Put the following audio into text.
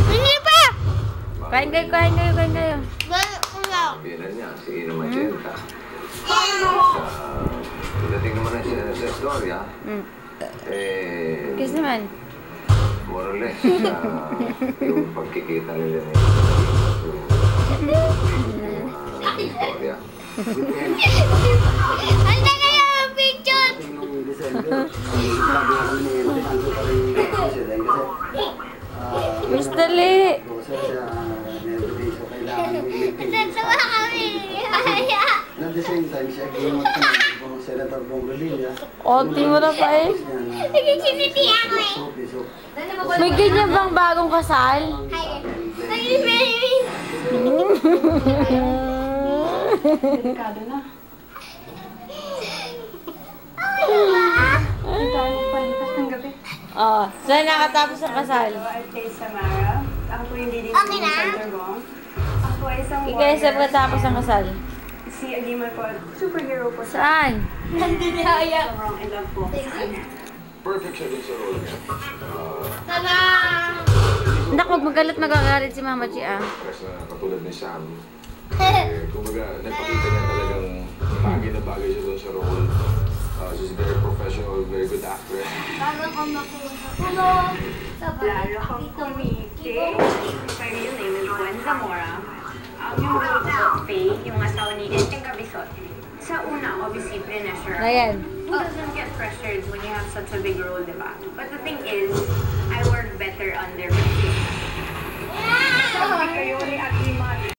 Hindi pa! Kain kayo. Bilan niya, si Ina Magenta. Pagdating naman na siya sa Gloria, Kiss naman. more or less, yung pagkikita nila na yung Gloria. Handa kayo ang picture! Miss Dali! Natawa kami! At the same time, siya gimot kung Senator Bongolia. Oti mo na pa eh. Nagkikiniti ako eh! May ganyan bang bagong kasal? Delikado na. Ang tayo palipas ng gabi. Oh, saan nakatapos ang kasal? At kay Samara, ako po yung leading Okay na? center mo. Ako ay isang Ikaw saan nakatapos ang kasal? Si Agima po, superhero po sa Saan? sobrang in love po sa kanya. Perfect siya dun sa role niya. Nak, wag magalit magagalit si Mama Chi ah. Pares na katulad ni Sam. Kumbaga, nagpakita niya talagang bagay na bagay siya dun sa role. She's very professional, very good actress. Lalo kang kumiti. My real name is Gwen Zamora. Yung role ko, Faye, yung asawa ni Enteng Cabisot. Sa una, obviously, pressure. Ayan. Who doesn't get pressured when you have such a big role, diba? But the thing is, I work better under pressure. Sabi kayo ni Agima.